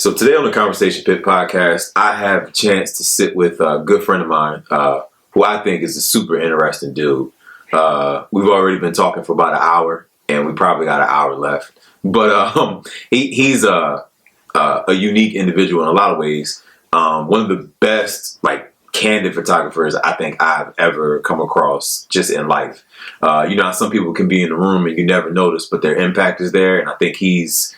So today on the Conversation Pit podcast, I have a chance to sit with a good friend of mine who I think is a super interesting dude. We've already been talking for about an hour, and we probably got an hour left. But he's a unique individual in a lot of ways. One of the best, candid photographers I think I've ever come across just in life. Some people can be in the room and you never notice, but their impact is there, and I think he's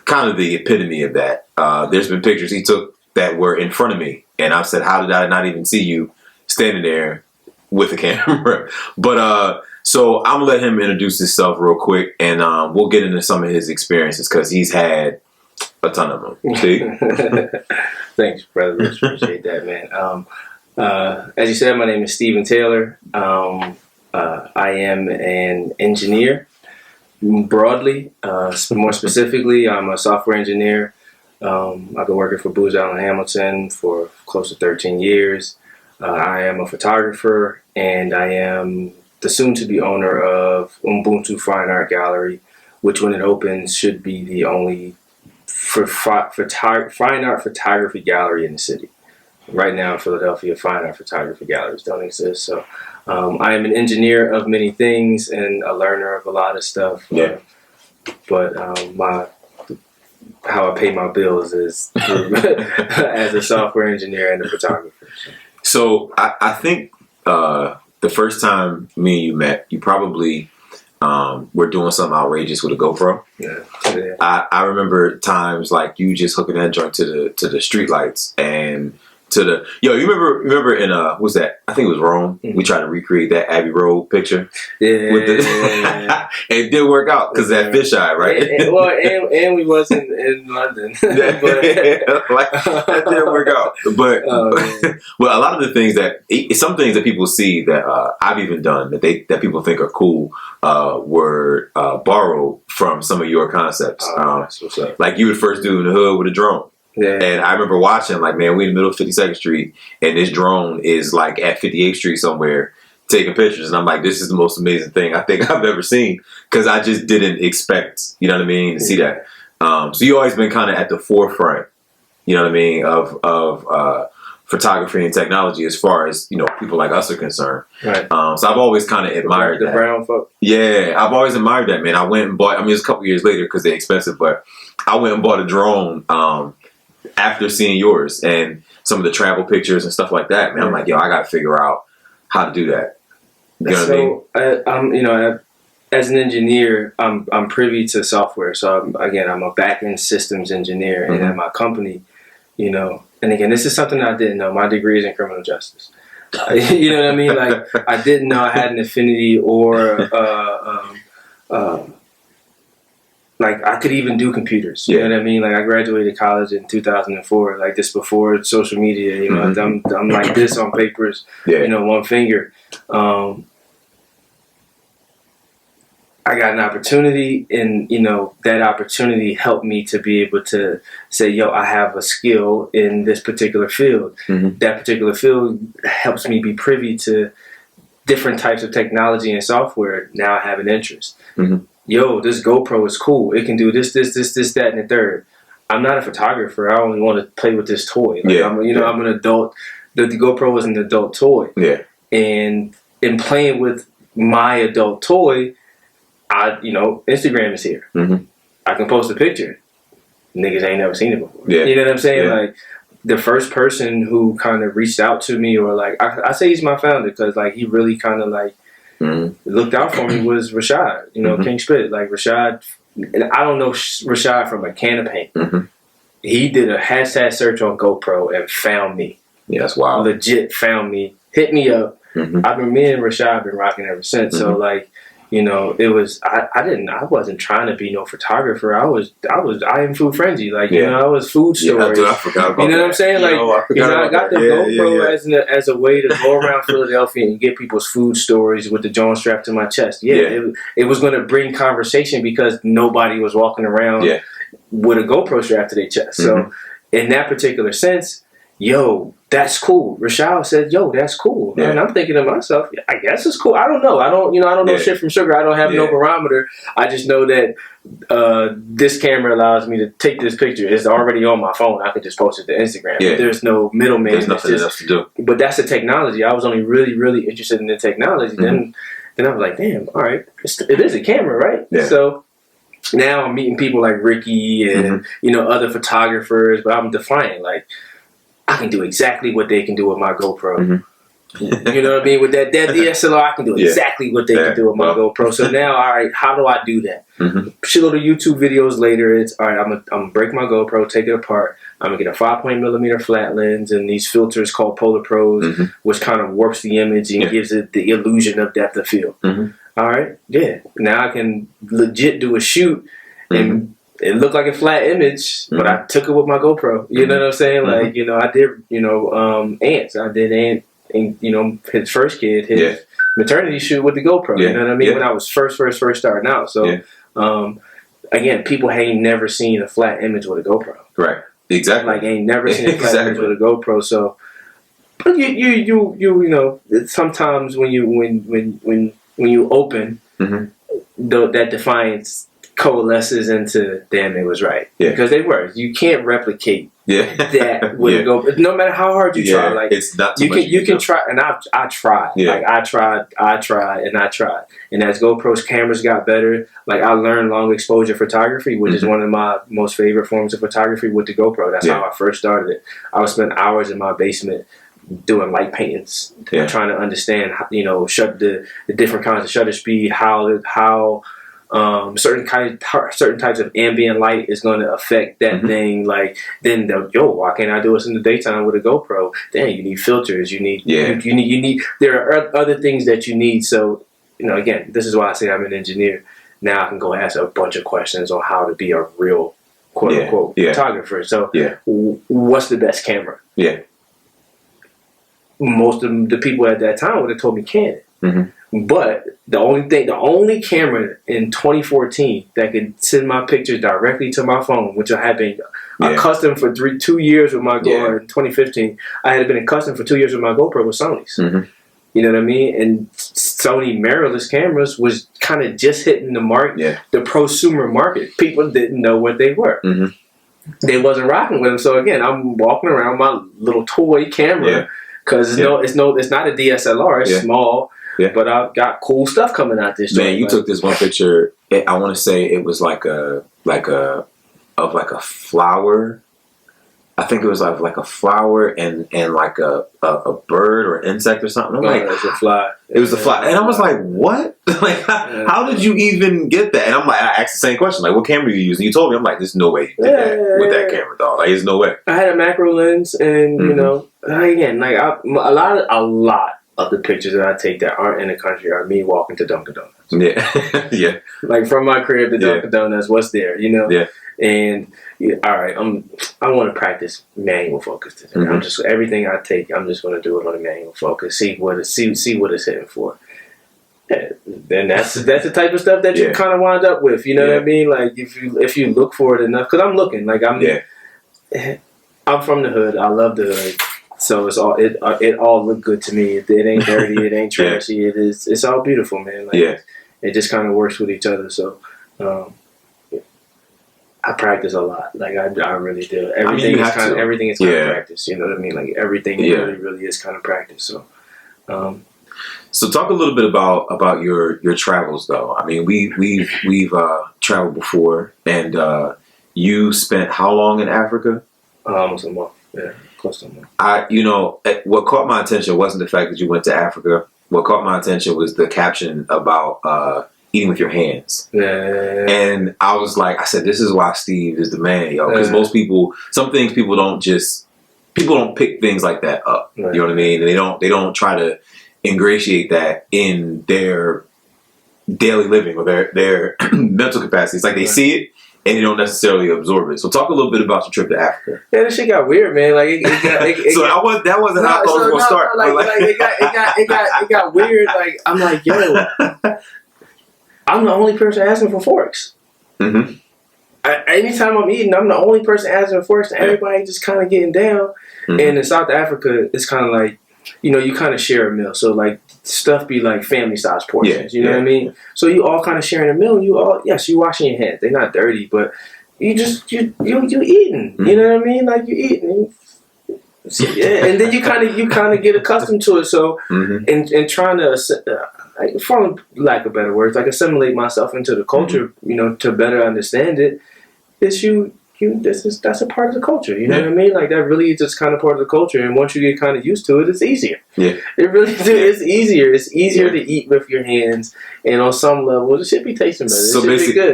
kind of the epitome of that. There's been pictures he took that were in front of me, and I've said, how did I not even see you standing there with a camera? But so I'm gonna let him introduce himself real quick, and we'll get into some of his experiences because he's had a ton of them. See? Thanks, brother. Appreciate that, man. As you said, my name is Stephen Taylor. I am an engineer. Broadly, more specifically, I'm a software engineer. I've been working for Booz Allen Hamilton for close to 13 years. I am a photographer, and I am the soon-to-be owner of Ubuntu Fine Art Gallery, which, when it opens, should be the only fine art photography gallery in the city. Right now in Philadelphia, fine art photography galleries don't exist. So I am an engineer of many things and a learner of a lot of stuff. Yeah. But how I pay my bills is as a software engineer and a photographer. So I think the first time me and you met, you probably were doing something outrageous with a GoPro. Yeah. I remember times like you just hooking that joint to the street lights and to the you remember in what's that? I think it was Rome. Mm-hmm. We tried to recreate that Abbey Road picture. Yeah, with it did work out because that fisheye, right? And we wasn't in London, but that didn't work out. But well, a lot of the things some things that people see that I've even done that people think are cool were borrowed from some of your concepts. That's what's up. Like you would first do in the hood with a drone. Yeah. And I remember watching, we in the middle of 52nd Street, and this drone is at 58th Street somewhere taking pictures. And I'm like, this is the most amazing thing I think I've ever seen, because I just didn't expect, to see that. So you've always been kind of at the forefront, of photography and technology as far as, people like us are concerned. Right. So I've always kind of admired the that. brown folk. Yeah, I've always admired that, man. I went and bought, it's a couple years later because they're expensive, but I went and bought a drone after seeing yours and some of the travel pictures and stuff like that, man. I'm like, I got to figure out how to do that. You know what I mean? As an engineer, I'm privy to software. So I'm a back-end systems engineer, mm-hmm. and at my company, and again, this is something I didn't know. My degree is in criminal justice. You know what I mean? I didn't know I had an affinity or I could even do computers. You know what I mean? I graduated college in 2004, this before social media. Mm-hmm. I'm like this on papers. Yeah. One finger. I got an opportunity, and that opportunity helped me to be able to say, I have a skill in this particular field. Mm-hmm. That particular field helps me be privy to different types of technology and software. Now I have an interest. Mm-hmm. This GoPro is cool. It can do this, that, and the third. I'm not a photographer. I only want to play with this toy. I'm an adult. The GoPro was an adult toy. Yeah. And in playing with my adult toy, Instagram is here. Mm-hmm. I can post a picture. Niggas ain't never seen it before. Yeah. You know what I'm saying? Yeah. The first person who kind of reached out to me, or I say he's my founder because he really kind of mm-hmm. looked out for me was Rashad. Mm-hmm. King Spit. Rashad, and I don't know Rashad from a can of paint. Mm-hmm. He did a hashtag search on GoPro and found me. Yeah, that's wild. Legit found me, hit me up. Mm-hmm. Me and Rashad have been rocking ever since. Mm-hmm. So it was I wasn't trying to be no photographer. I am food frenzy. I was food stories. I forgot about what I'm saying? I got the GoPro as a way to go around Philadelphia and get people's food stories with the Jones strapped to my chest. It was going to bring conversation because nobody was walking around with a GoPro strapped to their chest. Mm-hmm. So in that particular sense, yo, that's cool. Rashad said, yo, that's cool. Yeah. And I'm thinking to myself, I guess it's cool. I don't know. I don't know shit from sugar. I don't have no barometer. I just know that this camera allows me to take this picture. It's already on my phone. I can just post it to Instagram. Yeah. There's no middleman. There's nothing else to do. But that's the technology. I was only really, really interested in the technology. Then I was like, damn, all right. It is a camera, right? Yeah. So now I'm meeting people like Ricky and, other photographers, but I'm defiant. Like, I can do exactly what they can do with my GoPro. You know what I mean? With that DSLR, I can do exactly what they can do with my GoPro. So now, all right, how do I do that? Shitload of YouTube videos later, it's, all right, I'm gonna break my GoPro, take it apart. I'm gonna get a 5.0mm flat lens and these filters called Polar Pros, which kind of warps the image and gives it the illusion of depth of field. All right, now I can legit do a shoot and it looked like a flat image, but I took it with my GoPro. You know what I'm saying? Like, I did, Ants. I did Ant, and, his first kid, his maternity shoot with the GoPro. You know what I mean? When I was first starting out. So, again, people ain't never seen a flat image with a GoPro. Right. Exactly. Like, ain't never seen a flat image with a GoPro. So, but you sometimes when you open, that defiance coalesces into, damn, it was right. Because they were. You can't replicate that with a GoPro. No matter how hard you try. Like, it's not you can try, and I tried. Like, I tried. And as GoPro's cameras got better, like, I learned long exposure photography, which is one of my most favorite forms of photography with the GoPro. That's how I first started it. I would spend hours in my basement doing light paintings, trying to understand, the different kinds of shutter speed, how certain types of ambient light is going to affect that thing. Like, then why can't I do this in the daytime with a GoPro? Then you need filters. You need you need. There are other things that you need. So, again, this is why I say I'm an engineer. Now I can go ask a bunch of questions on how to be a real quote unquote photographer. So, what's the best camera? Most of the people at that time would have told me Canon. But the only camera in 2014 that could send my pictures directly to my phone, which I had been accustomed for 2 years with my GoPro. In 2015, I had been accustomed for 2 years with my GoPro with Sony's. You know what I mean? And Sony mirrorless cameras was kind of just hitting the market, the prosumer market. People didn't know what they were. They wasn't rocking with them. So again, I'm walking around my little toy camera because it's not a DSLR. It's small. But I've got cool stuff coming out this Man, you took this one picture. I want to say it was like a flower. I think it was like a flower and like a bird or insect or something. I'm like, it was a fly. It was a fly, and I was like, what? Like, how did you even get that? And I'm like, I asked the same question, like, what camera are you using? You told me. I'm like, there's no way you did that with that camera, dog. Like, there's no way. I had a macro lens, and again, like a lot of the pictures that I take that aren't in the country are me walking to Dunkin' Donuts. Like, from my crib to Dunkin' Donuts, what's there, And all right, I want to practice manual focus today. I'm just everything I take, I'm just going to do it on a manual focus. See what it's hitting for. Then that's the type of stuff that you kind of wind up with. You know what I mean? Like, if you look for it enough, because I'm looking. Like, I'm from the hood. I love the hood. So it all looked good to me. It ain't dirty. It ain't trashy. It's all beautiful, man. Like, it just kind of works with each other. So I practice a lot. Like, I really do. Everything is kind of practice. You know what I mean? Like, everything really is kind of practice. So. So talk a little bit about your travels, though. I mean, we've traveled before, and you spent how long in Africa? Almost a month. Yeah. Close to a month. What caught my attention wasn't the fact that you went to Africa. What caught my attention was the caption about eating with your hands. And I was like, I said, this is why Steve is the man, yo. Because some things people don't pick things like that up. You know what I mean? And they don't try to ingratiate that in their daily living or their mental capacity. It's like they see it and you don't necessarily absorb it. So talk a little bit about your trip to Africa. Yeah, this shit got weird, man. Like, that wasn't how I thought it was gonna start. It got weird. Like, I'm like, yo, I'm the only person asking for forks. I anytime I'm eating, I'm the only person asking first, and everybody just kind of getting down. And in South Africa, it's kind of like, you kind of share a meal. So like stuff be like family size portions. You know what I mean? So you all kind of sharing a meal. You washing your hands. They're not dirty, but you eating. You know what I mean? Like you eating. And then you kind of get accustomed to it. So and trying to, for lack of better words, like assimilate myself into the culture. To better understand it. That's a part of the culture. You know what I mean? Like that really is just kind of part of the culture. And once you get kind of used to it, it's easier. Yeah, it really is. It's easier. It's easier to eat with your hands, and on some level, it should be tasting better.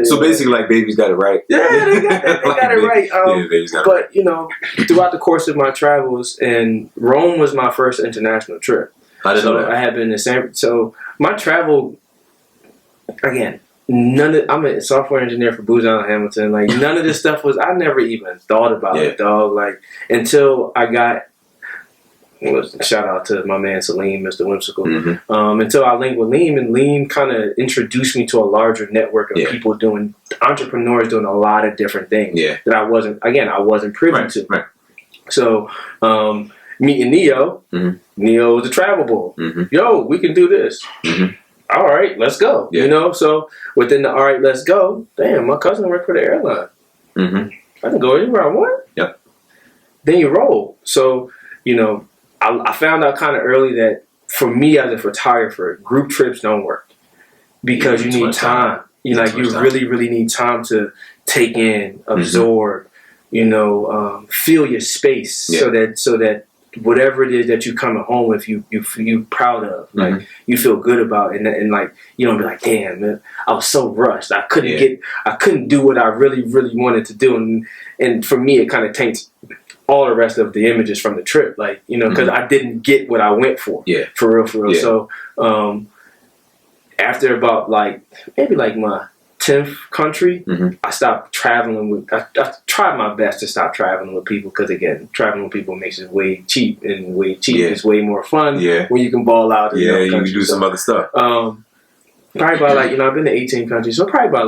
So basically, like babies got it right. Yeah, they got it right. Babies got it right. Throughout the course of my travels, and Rome was my first international trip. I didn't know that. I had been to so my travel again. I'm a software engineer for Booz Allen Hamilton. Like none of this stuff I never even thought about it, dog. Like until I got, shout out to my man Salim, Mr. Whimsical. Until I linked with Lean, and Lean kind of introduced me to a larger network of people entrepreneurs doing a lot of different things that I wasn't privy to. Right. So meeting Neo, Neo was a travel bull. Yo, we can do this. All right, let's go. So within the all right, let's go. Damn, my cousin worked for the airline. I can go anywhere I want. Yep. Then you roll. So I found out kind of early that for me as a photographer, group trips don't work because you need time. You really, really need time to take in, absorb. Feel your space so that whatever it is that you coming home with, you proud of, like you feel good about, and like you don't be like, damn, man, I was so rushed, I couldn't do what I really, really wanted to do, and for me, it kind of taints all the rest of the images from the trip, like because I didn't get what I went for, for real. So after about maybe my 10th country, I stopped traveling I tried my best to stop traveling with people because again, traveling with people makes it way cheap is way more fun when you can ball out. You can do some other stuff. Probably by I've been to 18 countries, so probably by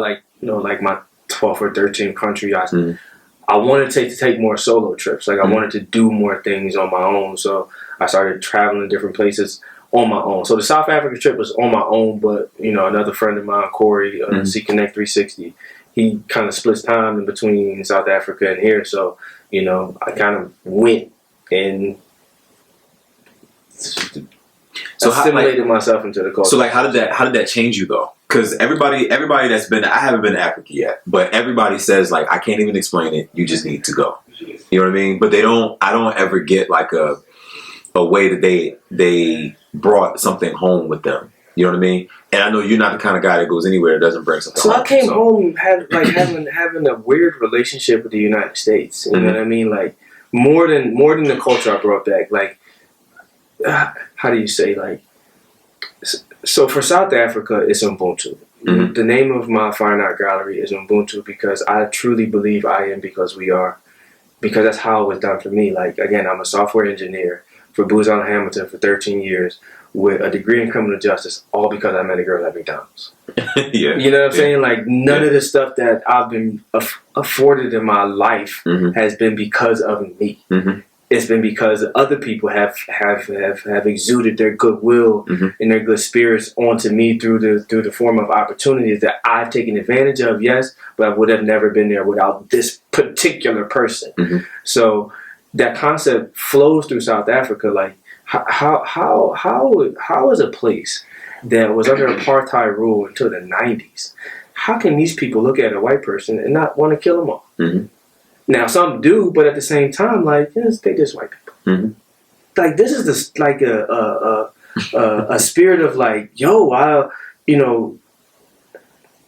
my 12th or 13th country, I wanted to take more solo trips. Like I wanted to do more things on my own, so I started traveling different places on my own. So the South Africa trip was on my own, but another friend of mine, Corey, C Connect 360, he kind of splits time in between South Africa and here. So I kind of went and assimilated myself into the culture. So how did that change you though? Because everybody that's been, I haven't been to Africa yet, but everybody says I can't even explain it. You just need to go. You know what I mean? But I don't ever get a way that they brought something home with them. You know what I mean? And I know you're not the kind of guy that goes anywhere that doesn't bring something home. So I came home having a weird relationship with the United States. You know what I mean? Like more than the culture I brought back. Like how do you say so for South Africa, it's Ubuntu. The name of my fine art gallery is Ubuntu because I truly believe I am because we are. Because that's how it was done for me. Like again, I'm a software engineer for Booz Allen Hamilton for 13 years with a degree in criminal justice, all because I met a girl at McDonald's. You know what I'm saying? Like none of the stuff that I've been afforded in my life has been because of me. It's been because other people have exuded their goodwill and their good spirits onto me through the form of opportunities that I've taken advantage of, yes, but I would have never been there without this particular person. So that concept flows through South Africa. Like how is a place that was under apartheid rule until the 90s? How can these people look at a white person and not want to kill them all? Now some do, but at the same time, they just white people. Like this is a spirit of yo,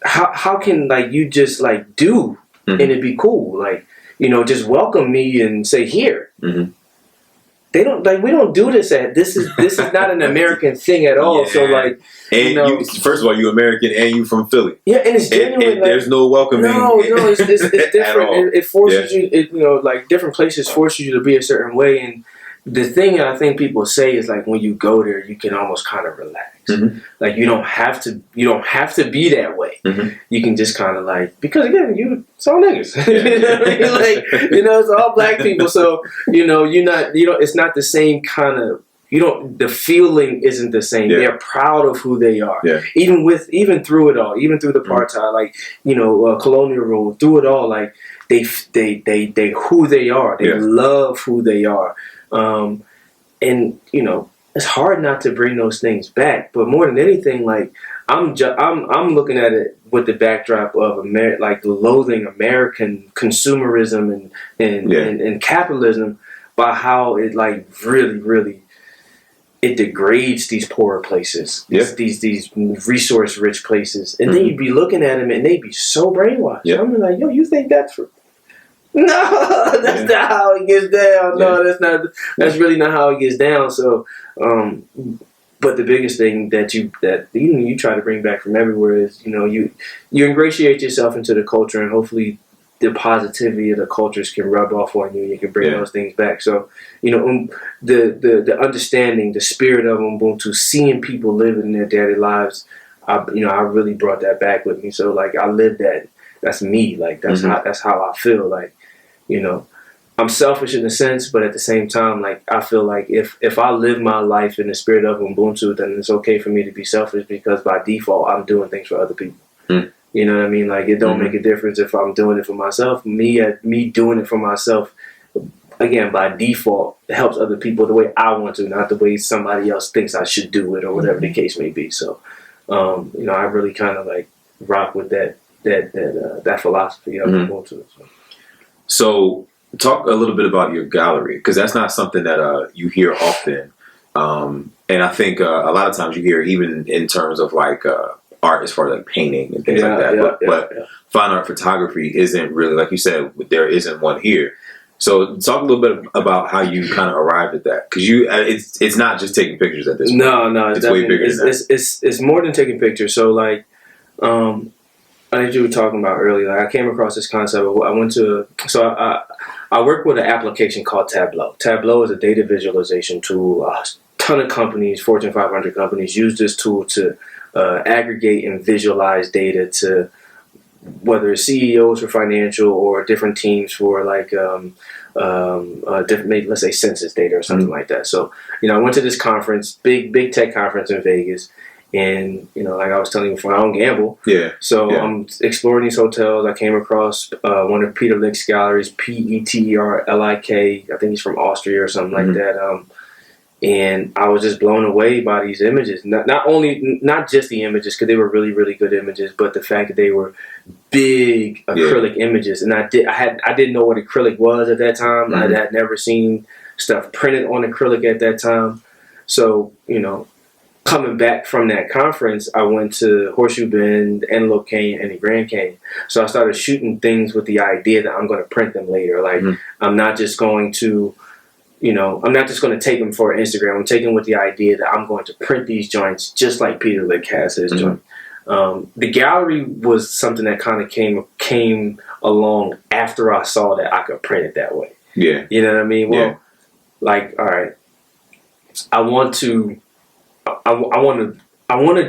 how can you just do and it be cool, just welcome me and say here. They don't we don't do this this is not an American thing at all. So you, first of all, you American and you from Philly. Yeah, and it's genuine. And there's no welcoming. No, it's different. It forces you. Different places force you to be a certain way. And the thing I think people say is when you go there, you can almost kind of relax. Mm-hmm. Like you don't have to be that way. Mm-hmm. You can just kind of like, because again, it's all niggas. Yeah. You know what I mean? Like, it's all black people. So it's not the same kind of, the feeling isn't the same. Yeah. They're proud of who they are. Yeah. Even through it all, even through the apartheid, like, colonial rule, through it all, like they who they are. They love who they are. And it's hard not to bring those things back. But more than anything, like I'm looking at it with the backdrop of like loathing American consumerism and capitalism, by how it like really, really, it degrades these poorer places, these resource rich places, and then you'd be looking at them and they'd be so brainwashed. Yeah. I'm like, yo, you think that's for? No, that's not how it gets down. No, that's really not how it gets down. So, but the biggest thing that you try to bring back from everywhere is, you ingratiate yourself into the culture, and hopefully the positivity of the cultures can rub off on you, and you can bring those things back. So, the understanding, the spirit of Ubuntu, seeing people living their daily lives, I really brought that back with me. So, like, I live that. That's me. Like, that's how I feel. Like, I'm selfish in a sense, but at the same time, like, I feel like if I live my life in the spirit of Ubuntu, then it's okay for me to be selfish, because by default, I'm doing things for other people. Mm. You know what I mean? Like, it don't make a difference if I'm doing it for myself. Me doing it for myself, again, by default, it helps other people the way I want to, not the way somebody else thinks I should do it, or whatever the case may be. So, I really kind of like rock with that philosophy of Ubuntu. So, talk a little bit about your gallery, because that's not something that you hear often. And I think a lot of times you hear, even in terms of like art, as far as like painting and things like that. But fine art photography isn't really, like you said, there isn't one here. So talk a little bit about how you kind of arrived at that, because it's not just taking pictures at this point. No, it's way bigger than that. It's more than taking pictures. So like, I think you were talking about earlier. Like, I came across this concept. I work with an application called Tableau. Tableau is a data visualization tool. A ton of companies, Fortune 500 companies, use this tool to aggregate and visualize data to, whether it's CEOs for financial or different teams for like different, maybe let's say census data or something like that. So, I went to this conference, big tech conference in Vegas. And, like I was telling you before, I don't gamble. Yeah. So I'm exploring these hotels. I came across one of Peter Lik's galleries, Peterlik. I think he's from Austria or something like that. And I was just blown away by these images. Not just the images, because they were really, really good images, but the fact that they were big acrylic images. And I didn't know what acrylic was at that time. I had never seen stuff printed on acrylic at that time. So, coming back from that conference, I went to Horseshoe Bend, Antelope Canyon, and the Grand Canyon. So I started shooting things with the idea that I'm going to print them later. Like, I'm not just going to, take them for Instagram. I'm taking with the idea that I'm going to print these joints just like Peter Lik has his joint. The gallery was something that kind of came along after I saw that I could print it that way. Yeah. You know what I mean? Well, like, all right, I want to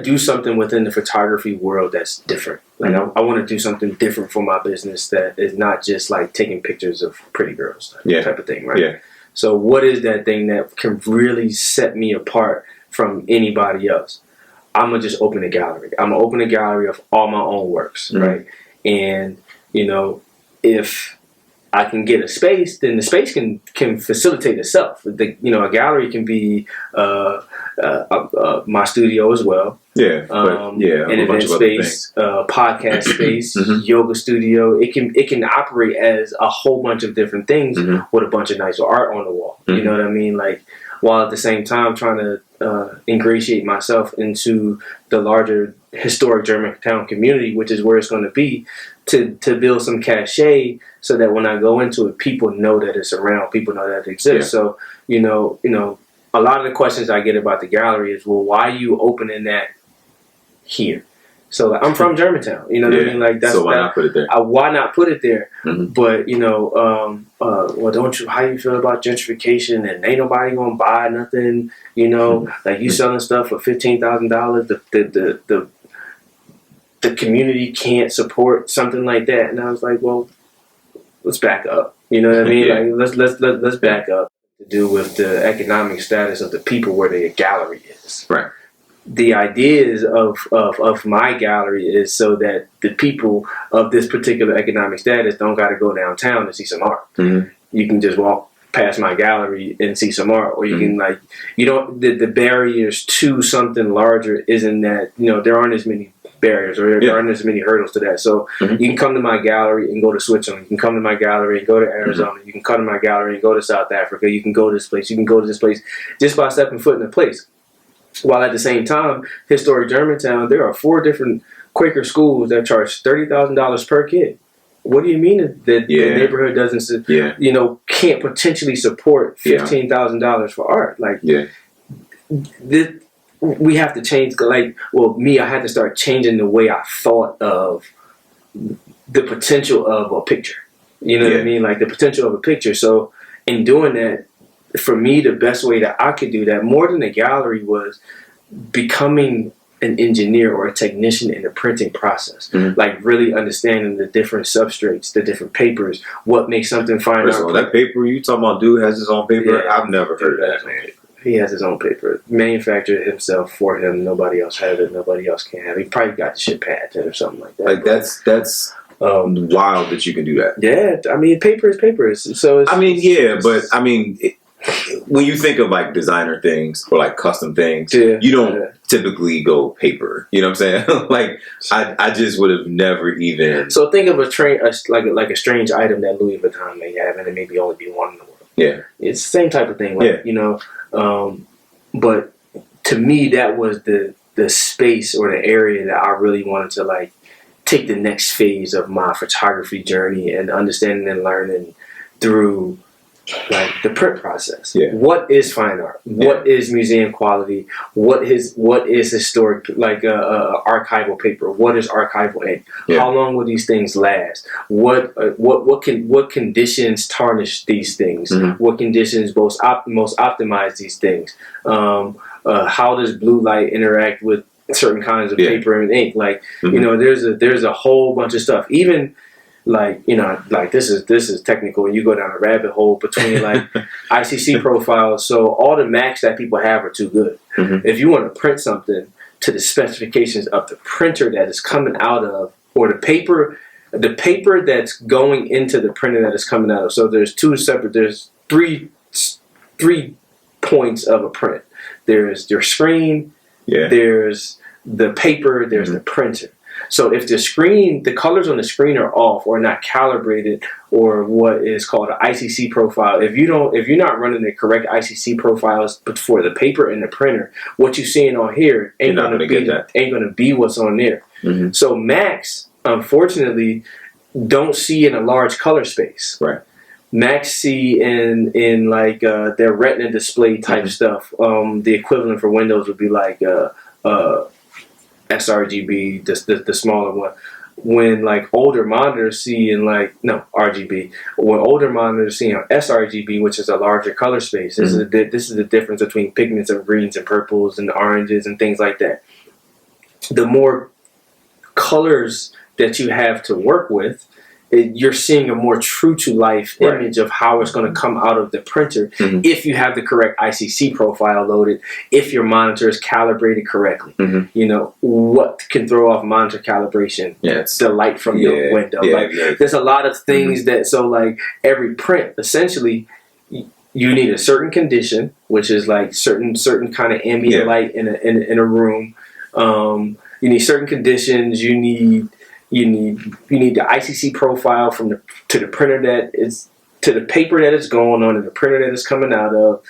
do something within the photography world that's different. Like, I want to do something different for my business that is not just like taking pictures of pretty girls type of thing, right? Yeah. So what is that thing that can really set me apart from anybody else? I'm going to just open a gallery. I'm going to open a gallery of all my own works, right? And, if I can get a space, then the space can facilitate itself. A gallery can be my studio as well. Yeah, an event space, podcast space, yoga studio. It can operate as a whole bunch of different things with a bunch of nice art on the wall. You know what I mean? Like, while at the same time trying to ingratiate myself into the larger historic Germantown community, which is where it's going to be, to build some cachet, so that when I go into it, people know that it's around, people know that it exists. So, a lot of the questions I get about the gallery is, well, why are you opening that here? So like, I'm from Germantown. You know what I mean? Like that's so why not put it there? Why not put it there? Mm-hmm. But well, don't you? How you feel about gentrification? And ain't nobody gonna buy nothing. You know, like you selling stuff for $15,000. The community can't support something like that. And I was like, well, let's back up. You know what I mean? Like let's back up. To do with the economic status of the people where the gallery is. Right. The ideas of my gallery is so that the people of this particular economic status don't got to go downtown to see some art. Mm-hmm. You can just walk past my gallery and see some art, or you can the barriers to something larger isn't that, there aren't as many barriers or there aren't as many hurdles to that. So you can come to my gallery and go to Switzerland. You can come to my gallery and go to Arizona. You can come to my gallery and go to South Africa. You can go to this place. You can go to this place just by stepping foot in a place. While at the same time, historic Germantown, there are 4 different Quaker schools that charge $30,000 per kid. What do you mean that the neighborhood doesn't, can't potentially support $15,000 for art? Like, we have to change. Like, I had to start changing the way I thought of the potential of a picture. You know what I mean? Like the potential of a picture. So in doing that, for me, the best way that I could do that, more than a gallery, was becoming an engineer or a technician in the printing process. Mm-hmm. Like really understanding the different substrates, the different papers, what makes something fine art. First that paper you talking about, dude has his own paper? Yeah, I've never heard of that, man. He has his own paper. Manufactured himself for him. Nobody else has it. Nobody else can have it. He probably got the shit patented or something like that. Like that's wild that you can do that. Yeah, I mean, paper is paper. So when you think of like designer things or like custom things, you don't typically go paper. You know what I'm saying? Like I just would have never even. So think of a strange item that Louis Vuitton may have, and it maybe only be one in the world. Yeah, it's the same type of thing. Like, but to me, that was the space or the area that I really wanted to like take the next phase of my photography journey and understanding and learning through. Like the print process. Yeah. What is fine art? What is museum quality? What is historic, like archival paper? What is archival ink? Yeah. How long will these things last? What conditions tarnish these things? Mm-hmm. What conditions most optimize these things? How does blue light interact with certain kinds of paper and ink? Like there's a whole bunch of stuff. Even like this is technical, and you go down a rabbit hole between like ICC profiles. So all the Macs that people have are too good. Mm-hmm. If you want to print something to the specifications of the printer that is coming out of, or the paper that's going into the printer that is coming out of. So there's three points of a print. There's your screen. Yeah. There's the paper. There's the printer. So if the colors on the screen are off or not calibrated, or what is called an ICC profile, if you're not running the correct ICC profiles for the paper and the printer, what you're seeing on here ain't gonna be what's on there. Mm-hmm. So Macs, unfortunately, don't see in a large color space. Right. Macs see in like their Retina display type stuff. The equivalent for Windows would be like sRGB, the smaller one. When like older monitors see in RGB. When older monitors see on sRGB, which is a larger color space, this is the difference between pigments of greens and purples and oranges and things like that. The more colors that you have to work with, you're seeing a more true to life image of how it's going to come out of the printer if you have the correct ICC profile loaded, if your monitor is calibrated correctly. Mm-hmm. What can throw off monitor calibration? It's the light from your window. There's a lot of things that, so like every print, essentially, you need a certain condition, which is like certain kind of ambient light in a room. You need certain conditions. You need the ICC profile to the printer that is, to the paper that it's going on, and the printer that it's coming out of.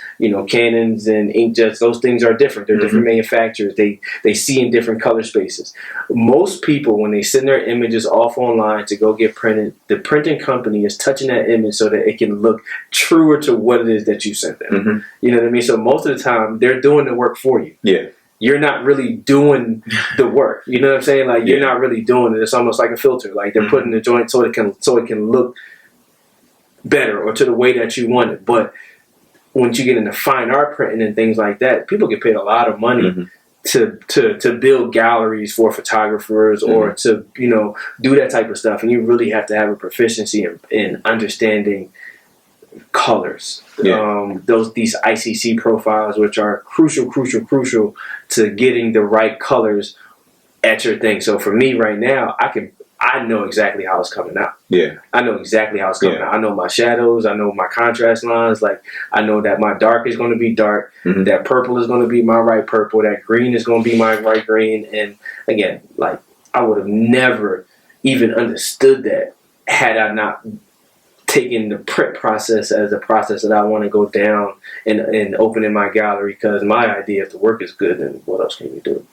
Canons and inkjets, those things are different. They're different manufacturers. They see in different color spaces. Most people, when they send their images off online to go get printed, the printing company is touching that image so that it can look truer to what it is that you sent them. Mm-hmm. You know what I mean? So most of the time, they're doing the work for you. Yeah. you're not really doing the work. You know what I'm saying? Like you're not really doing it. It's almost like a filter. Like they're putting the joint so it can look better or to the way that you want it. But once you get into fine art printing and things like that, people get paid a lot of money to build galleries for photographers or to, you know, do that type of stuff. And you really have to have a proficiency in understanding colors. These ICC profiles, which are crucial to getting the right colors at your thing. So for me right now, I know exactly how it's coming out. I know exactly how it's coming out. I know my shadows. I know my contrast lines. Like I know that my dark is going to be dark. That purple is going to be my right purple. That green is going to be my right green. And again, like I would have never even understood that had I not taken the print process as a process that I want to go down and open in my gallery. Because my idea, if the work is good, then what else can you do?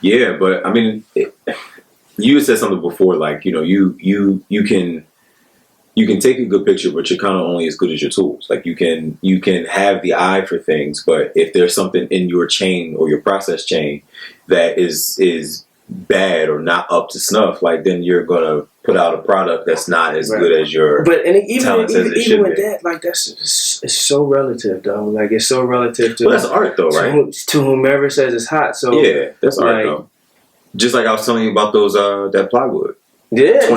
Yeah, but I mean. You had said something before, like, you know, you can take a good picture, but you're kind of only as good as your tools. Like you can have the eye for things, but if there's something in your chain or your process chain that is bad or not up to snuff, like then you're gonna put out a product that's not as good as your even with that, like it's so relative though. Like it's so relative to that's art though, right? To whomever says it's hot. So yeah, that's art though. Just like I was telling you about those that plywood. Yeah,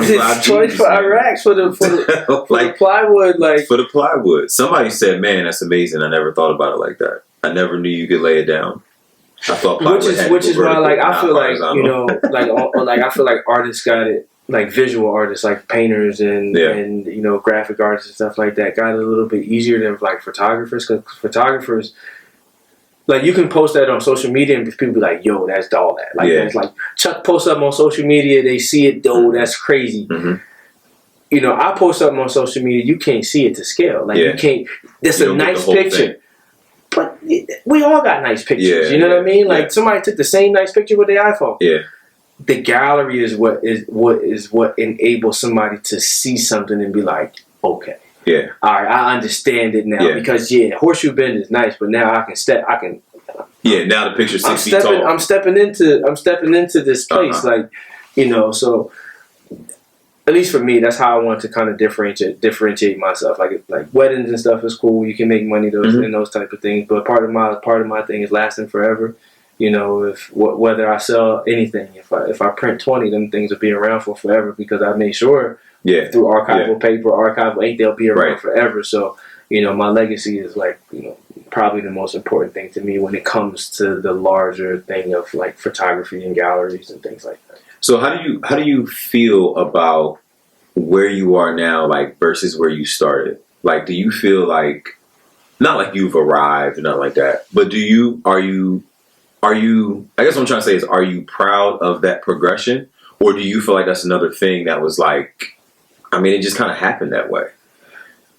25 racks for the like, plywood. Like for the plywood. Somebody said, "Man, that's amazing. I never thought about it like that. I never knew you could lay it down." I thought plywood which is why, like, I feel like you know, like I feel like artists got it, like visual artists, like painters and you know graphic artists and stuff like that, got it a little bit easier than like photographers, because photographers. Like you can post that on social media and people be like, "Yo, that's all that." Like that's like Chuck posts up on social media, they see it. Yo, that's crazy. You know, I post up on social media, you can't see it to scale. Like you can't. That's a nice picture, but we all got nice pictures. You know what I mean? Like somebody took the same nice picture with their iPhone. The gallery is what enables somebody to see something and be like, okay. All right, I understand it now because horseshoe bend is nice, but now I can. Now the picture's 6 feet tall. I'm stepping into this place, like, you know. So at least for me, that's how I want to kind of differentiate myself. Like weddings and stuff is cool. You can make money and those type of things. But part of my thing is lasting forever. You know, whether I sell anything, if I print 20, them things will be around for forever because I made sure. Through archival paper, archival ink, they'll be around forever. So, you know, my legacy is like, you know, probably the most important thing to me when it comes to the larger thing of like photography and galleries and things like that. So how do you feel about where you are now, like versus where you started? Like, do you feel like, not like you've arrived, not like that, but are you? I guess what I'm trying to say is, are you proud of that progression, or do you feel like that's another thing that was like? I mean, it just kind of happened that way.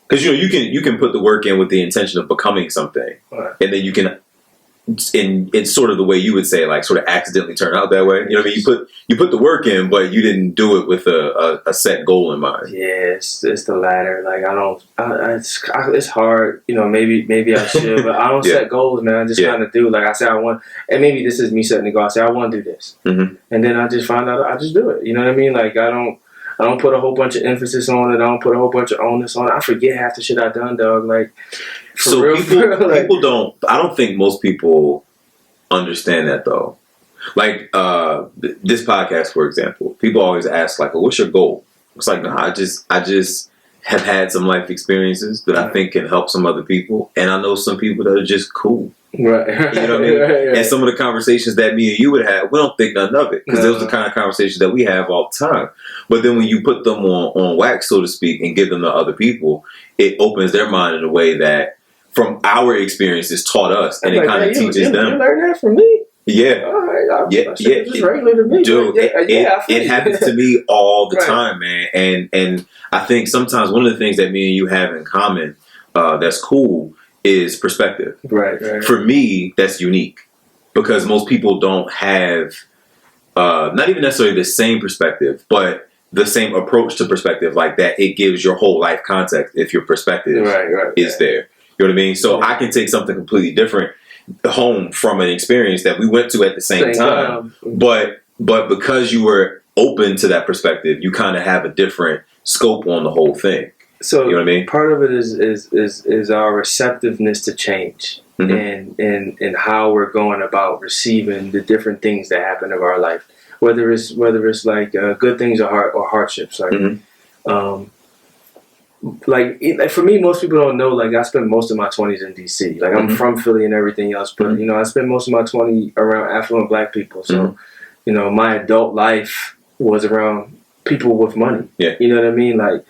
Because, you know, you can put the work in with the intention of becoming something. And then you can, it's sort of the way you would say, like, sort of accidentally turn out that way. You know what I mean? You put the work in, but you didn't do it with a set goal in mind. Yeah, it's the latter. Like, it's hard. You know, maybe I should, but I don't set goals, man. I just kind of do. Like, I say I want, and maybe this is me setting the goal. I say I want to do this. And then I just find out I just do it. You know what I mean? Like, I don't put a whole bunch of emphasis on it. I don't put a whole bunch of onus on it. I forget half the shit I done, dog. Like, people don't. I don't think most people understand that though. Like this podcast, for example, people always ask like, well, "What's your goal?" It's like, no, I just have had some life experiences that I think can help some other people, and I know some people that are just cool. Right. You know what I mean? Right. And some of the conversations that me and you would have, we don't think none of it. Because those are the kind of conversations that we have all the time. But then when you put them on wax, so to speak, and give them to other people, it opens their mind in a way that, from our experiences, taught us. And it kind of teaches them. You learned that from me? Yeah. All right. It's regular to me. Dude, it happens to me all the time, man. And I think sometimes one of the things that me and you have in common that's cool is perspective. Right. For me, that's unique because most people don't have not even necessarily the same perspective, but the same approach to perspective, like that it gives your whole life context if your perspective is there. You know what I mean? So I can take something completely different home from an experience that we went to at the same time. But because you were open to that perspective, you kind of have a different scope on the whole thing. So you know what I mean? Part of it is our receptiveness to change, and how we're going about receiving the different things that happen in our life, whether it's like good things or hardships. Like for me, most people don't know. Like I spent most of my 20s in DC. Like I'm from Philly and everything else, but you know I spent most of my 20 around affluent Black people. So you know my adult life was around people with money. Yeah. You know what I mean? Like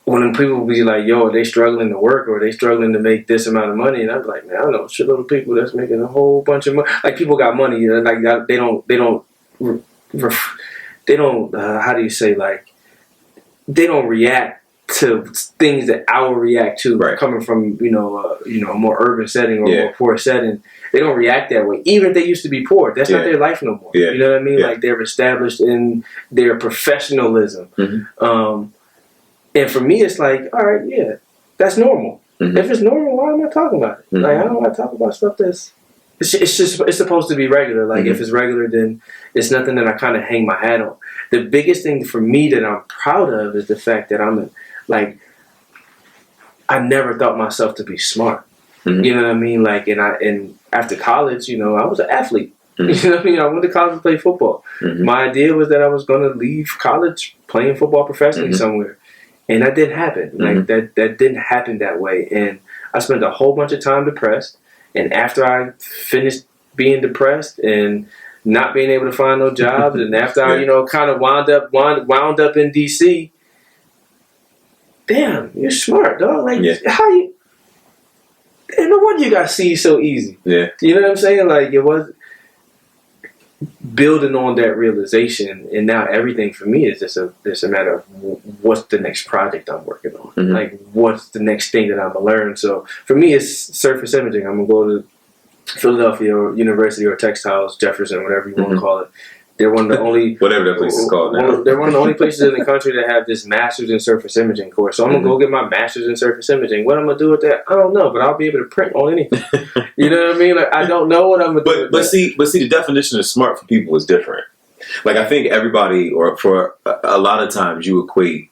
when people be like, "Yo, are they struggling to work or are they struggling to make this amount of money?" And I'm like, "Man, I know a shitload of people that's making a whole bunch of money. Like people got money. Like they don't. How do you say like? They don't react to things that I will react to coming from a more urban setting or a more poor setting. They don't react that way, even if they used to be poor. That's not their life no more. You know what I mean? Like they're established in their professionalism. And for me, it's like, all right, yeah, that's normal. If it's normal, why am I talking about it? Like I don't want to talk about stuff that's it's supposed to be regular. Like if it's regular, then it's nothing that I kind of hang my hat on. The biggest thing for me that I'm proud of is the fact that I never thought myself to be smart. You know what I mean? Like, and after college, you know, I was an athlete. You know what I mean? I went to college to play football. My idea was that I was going to leave college playing football professionally somewhere. And that didn't happen. Like that didn't happen that way. And I spent a whole bunch of time depressed. And after I finished being depressed and not being able to find no jobs, and after I, kind of wound up in DC, damn, you're smart, dog. Like how you? No wonder you got C so easy. Yeah, you know what I'm saying? Like it was building on that realization, and now everything for me is just a matter of what's the next project I'm working on. Like what's the next thing that I'm gonna learn. So for me, it's surface imaging. I'm gonna go to Philadelphia or University or Textiles, Jefferson, whatever you want to call it. They're one of the only whatever that place is called now. They're one of the only places in the country that have this master's in surface imaging course. So I'm gonna go get my master's in surface imaging. What I'm gonna do with that, I don't know, but I'll be able to print on anything. You know what I mean? Like I don't know what I'm gonna do. But see, the definition of smart for people is different. Like I think everybody, or for a lot of times, you equate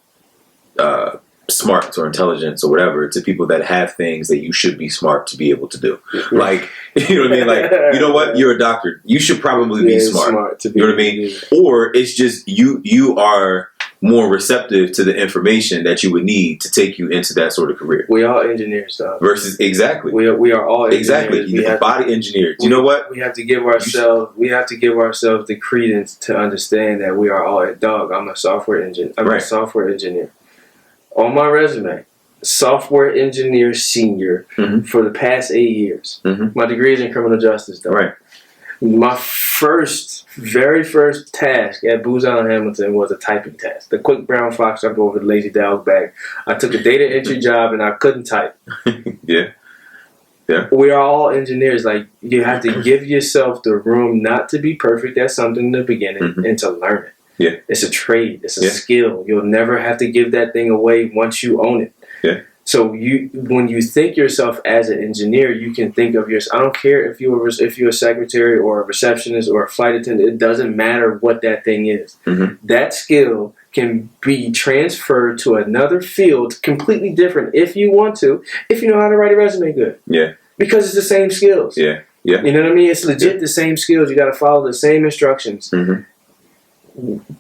smart or intelligence or whatever to people that have things that you should be smart to be able to do. Like, you know what I mean? Like, you know what? You're a doctor. You should probably be smart to be, you know what I mean? Or it's just you are more receptive to the information that you would need to take you into that sort of career. We are engineers, though. Versus exactly. We are all engineers. Exactly. You're body engineers. You know what? We have to give ourselves the credence to understand that we are all I'm a software engineer. I'm a software engineer. On my resume, software engineer senior for the past 8 years. My degree is in criminal justice, though. Right. My very first task at Booz Allen Hamilton was a typing task. The quick brown fox jumped over the lazy dog bag. I took a data entry job and I couldn't type. Yeah. We are all engineers. Like you have to give yourself the room not to be perfect at something in the beginning and to learn it. Yeah. It's a trade. It's a skill. You'll never have to give that thing away once you own it. Yeah. So when you think yourself as an engineer, you can think of yourself. I don't care if you're a secretary or a receptionist or a flight attendant. It doesn't matter what that thing is. That skill can be transferred to another field, completely different, if you want to, if you know how to write a resume good. Yeah. Because it's the same skills. Yeah. Yeah. You know what I mean? It's legit the same skills. You got to follow the same instructions.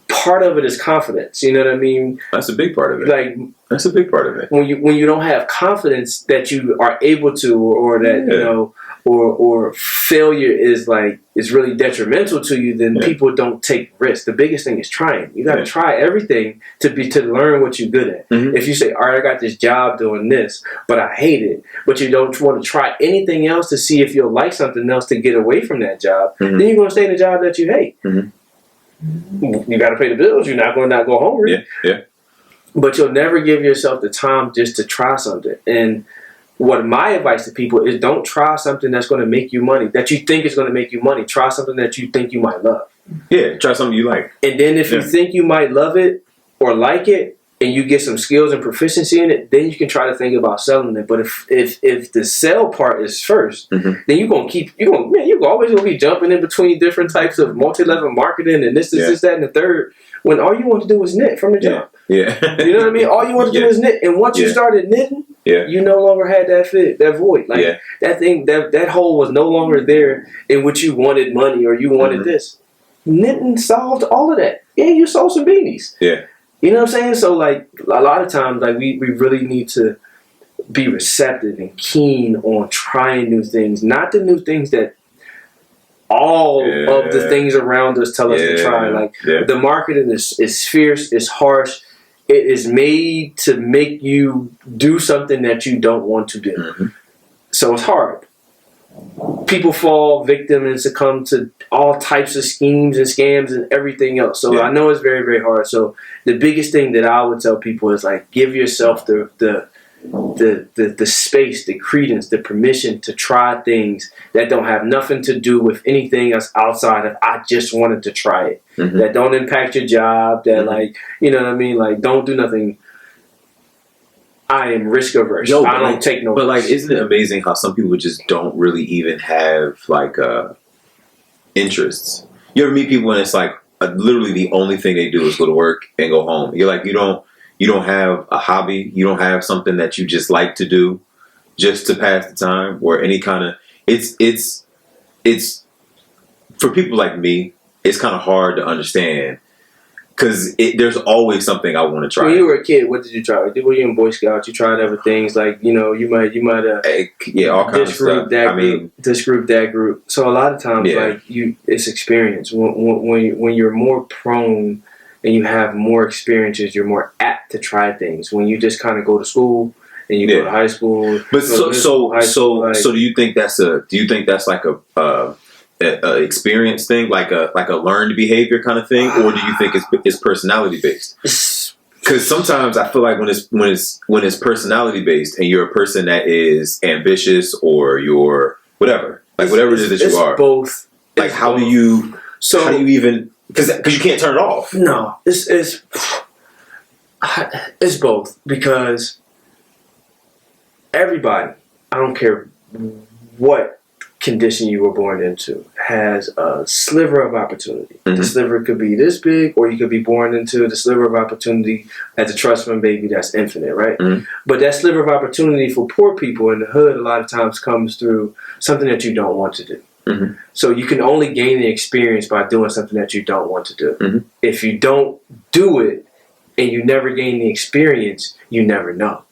Part of it is confidence. You know what I mean? That's a big part of it. Like that's a big part of it. When you don't have confidence that you are able to, or that or failure is really detrimental to you, then people don't take risks. The biggest thing is trying. You got to try everything to learn what you're good at. If you say, all right, I got this job doing this, but I hate it, but you don't want to try anything else to see if you'll like something else to get away from that job, then you're going to stay in a job that you hate. You got to pay the bills. You're not going to not go hungry. Yeah. But you'll never give yourself the time just to try something. And what my advice to people is, don't try something that's going to make you money, that you think is going to make you money. Try something that you think you might love. Yeah, try something you like. And then if you think you might love it or like it, and you get some skills and proficiency in it, then you can try to think about selling it. But if the sell part is first, then you're always gonna be jumping in between different types of multi-level marketing and this, that, and the third. When all you want to do is knit from the jump. Yeah. You know what I mean? All you want to do is knit. And once you started knitting, you no longer had that void. Like that thing, that hole was no longer there in which you wanted money or you wanted this. Knitting solved all of that. Yeah, you sold some beanies. Yeah. You know what I'm saying? So like a lot of times, like we really need to be receptive and keen on trying new things, not the new things that all of the things around us tell us to try. Like the marketing is fierce, it's harsh. It is made to make you do something that you don't want to do. So it's hard. People fall victim and succumb to all types of schemes and scams and everything else. So I know it's very, very hard. So the biggest thing that I would tell people is like, give yourself the space, the credence, the permission to try things that don't have nothing to do with anything else outside of I just wanted to try it. That don't impact your job, that like, you know what I mean? Like, don't do nothing. I am risk averse. I don't take no risk. But like, risks. isn't it amazing how some people just don't really even have like interests? You ever meet people and it's like literally the only thing they do is go to work and go home. You're like, you don't have a hobby. You don't have something that you just like to do just to pass the time or any kind of, it's for people like me, it's kind of hard to understand because there's always something I want to try. When you were a kid, what did you try? Were you in Boy Scouts? You tried other things like, you might have all kinds of stuff. This group, that group. So a lot of times, it's experience. When you're more prone and you have more experiences, you're more apt to try things. When you just kind of go to school and you go to high school, but so do you think that's like a experience thing, like a learned behavior kind of thing, or do you think it's personality based? Because sometimes I feel like when it's personality based and you're a person that is ambitious or you're whatever it is that you are, both. Like how do you even, because you can't turn it off. No, it's both, because everybody, I don't care what condition you were born into, has a sliver of opportunity. The sliver could be this big, or you could be born into the sliver of opportunity as a trust fund baby that's infinite, right? But that sliver of opportunity for poor people in the hood a lot of times comes through something that you don't want to do. So you can only gain the experience by doing something that you don't want to do. If you don't do it and you never gain the experience, you never know.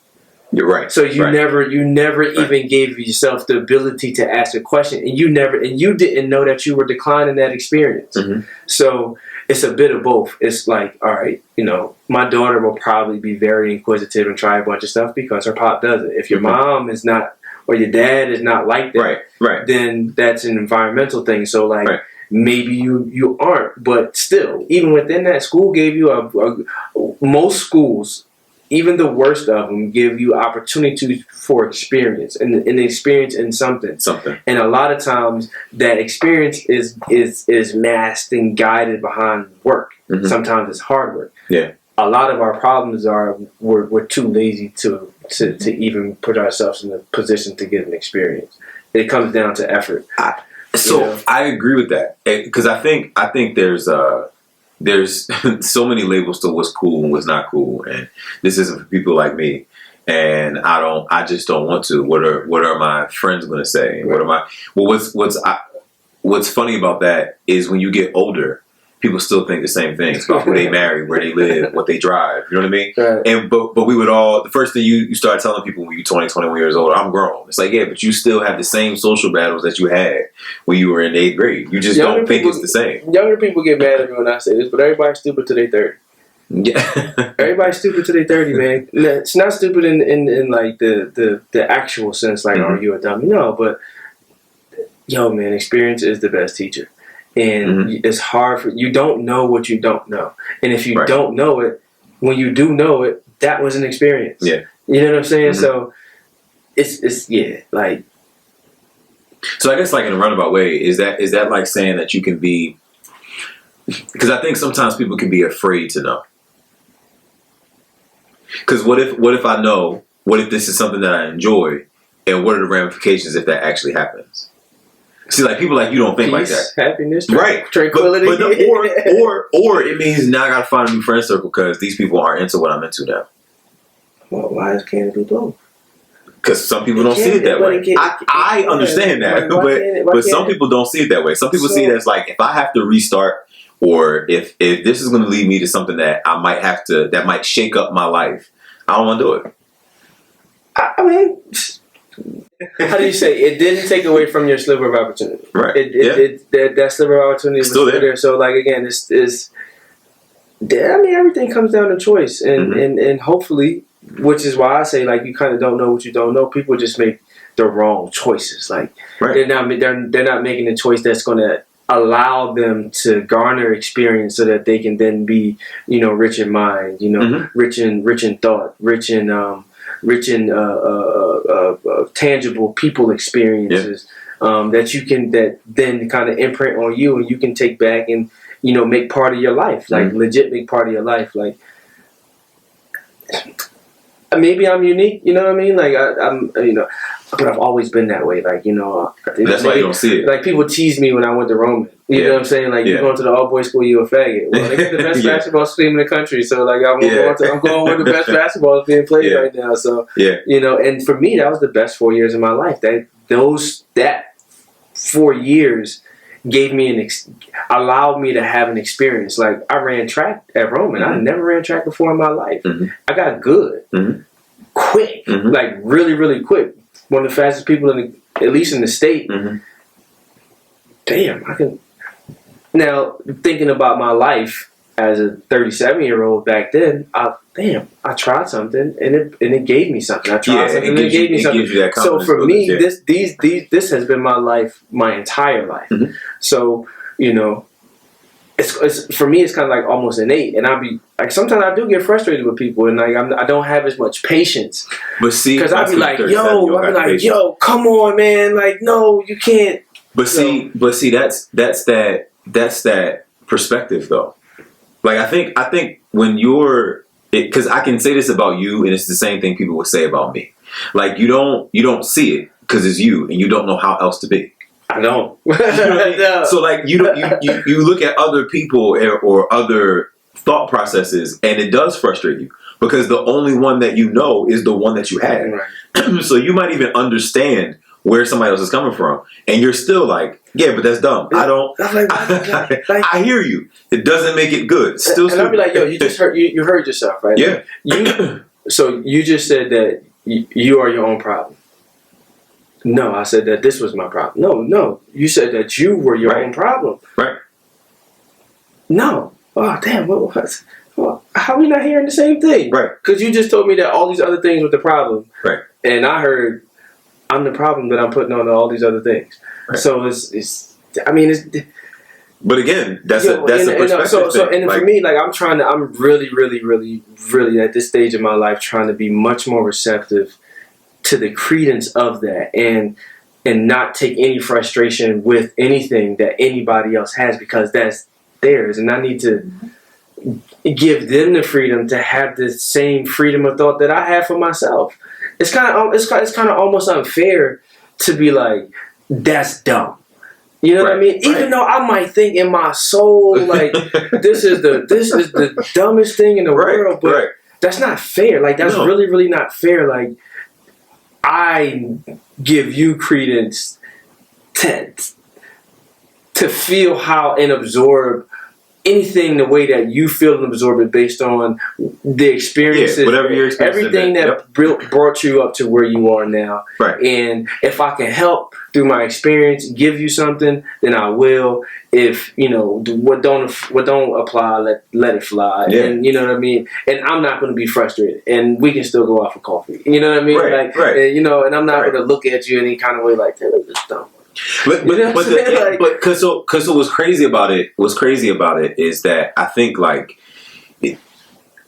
You're right. So you never even gave yourself the ability to ask a question, and you didn't know that you were declining that experience. So it's a bit of both. It's like, all right, my daughter will probably be very inquisitive and try a bunch of stuff because her pop does it. If your mom is not, or your dad is not like that, then that's an environmental thing. So like maybe you aren't, but still, even within that, school gave you most schools, even the worst of them, give you opportunity for experience and experience in something. And a lot of times that experience is masked and guided behind work. Sometimes it's hard work. A lot of our problems are we're too lazy to even put ourselves in a position to get an experience. It comes down to effort. I agree with that, because I think there's so many labels to what's cool and what's not cool, and this isn't for people like me. And I just don't want to. What are my friends going to say? What's funny about that is when you get older, people still think the same things about who they marry, where they live, what they drive. You know what I mean? And but we would all, the first thing you start telling people when you're 20, 21 years old, I'm grown. It's like, yeah, but you still have the same social battles that you had when you were in 8th grade. You just don't think it's the same. Younger people get mad at me when I say this, but everybody's stupid till they 30. Yeah. Everybody's stupid till they 30, man. It's not stupid in like the actual sense, like, are you a dummy? No, but yo, man, experience is the best teacher. And it's hard you don't know what you don't know. And if you don't know it, when you do know it, that was an experience. Yeah. You know what I'm saying? So it's like. So I guess like in a roundabout way, is that like saying that you can be, because I think sometimes people can be afraid to know. Because what if I know? What if this is something that I enjoy? And what are the ramifications if that actually happens? See, like people like you don't think like that. Happiness, Right? tranquility. But or it means now I gotta find a new friend circle because these people aren't into what I'm into now. Well, why is candid both? Because some people don't see it that way. I understand that, but some people don't see it that way. Some people see it as like if I have to restart, or if this is going to lead me to something that I might have to, that might shake up my life, I don't want to do it. I mean, how do you say it didn't take away from your sliver of opportunity? Right. That sliver of opportunity was still there. So like again, it's I mean everything comes down to choice, and hopefully. Which is why I say, like, you kind of don't know what you don't know. People just make the wrong choices. Like, they're not making the choice that's going to allow them to garner experience so that they can then be, rich in mind, rich in thought, rich in tangible people experiences that then kind of imprint on you, and you can take back and make part of your life, like legit make part of your life, like. Maybe I'm unique, you know what I mean? Like I'm, but I've always been that way. Like that's why you don't see it. Like people tease me when I went to Roman. You know what I'm saying? Like you're going to the all boys school, you a faggot. Well, they got the best basketball team in the country, so like I'm going where the best basketball is being played right now. So and for me, that was the best 4 years of my life. That 4 years gave me allowed me to have an experience. Like I ran track at Roman. I never ran track before in my life. I got good, quick, like really, really quick. One of the fastest people at least in the state. Damn, I can. Now thinking about my life as a 37-year-old back then, I tried something and it gave me something. I tried something and it gave me something. So for me, this has been my life, my entire life. So it's for me, it's kind of like almost innate, and I'll be like sometimes I do get frustrated with people, and like I don't have as much patience. But see, because I'll be like, yo, come on, man, like no, you can't. But see, that's that perspective though. Like I think when you're, because I can say this about you, and it's the same thing people would say about me. Like you don't see it because it's you, and you don't know how else to be. I don't. No. So like you look at other people or other thought processes, and it does frustrate you because the only one that you know is the one that you had. Right. So you might even understand where somebody else is coming from, and you're still like, yeah, but that's dumb. I don't. I hear you. It doesn't make it good. Still, and I'll be like, yo, you just heard you heard yourself, right? Yeah. So you just said that you are your own problem. No, I said that this was my problem. No, you said that you were your own problem. Right. No. Oh, damn. What? How are we not hearing the same thing? Right. Because you just told me that all these other things were the problem. Right. And I heard I'm the problem that I'm putting on all these other things. Right. So it's. But again, that's a perspective thing. And for me, like I'm really, really, really, really at this stage of my life trying to be much more receptive to the credence of that, and not take any frustration with anything that anybody else has, because that's theirs, and I need to give them the freedom to have the same freedom of thought that I have for myself. It's kind of almost unfair to be like, that's dumb. You know what I mean? Even though I might think in my soul like this is the dumbest thing in the world, but that's not fair. Like that's really, really not fair. Like I give you credence to feel how and absorb anything the way that you feel and absorb it based on the experiences, whatever your experience, everything that brought you up to where you are now. Right. And if I can help through my experience, give you something, then I will. If what don't apply, let it fly. Yeah. And you know what I mean. And I'm not going to be frustrated, and we can still go out for coffee. You know what I mean? Right. And, and I'm not going to look at you any kind of way like that. That's dumb. But because what's crazy about it is that I think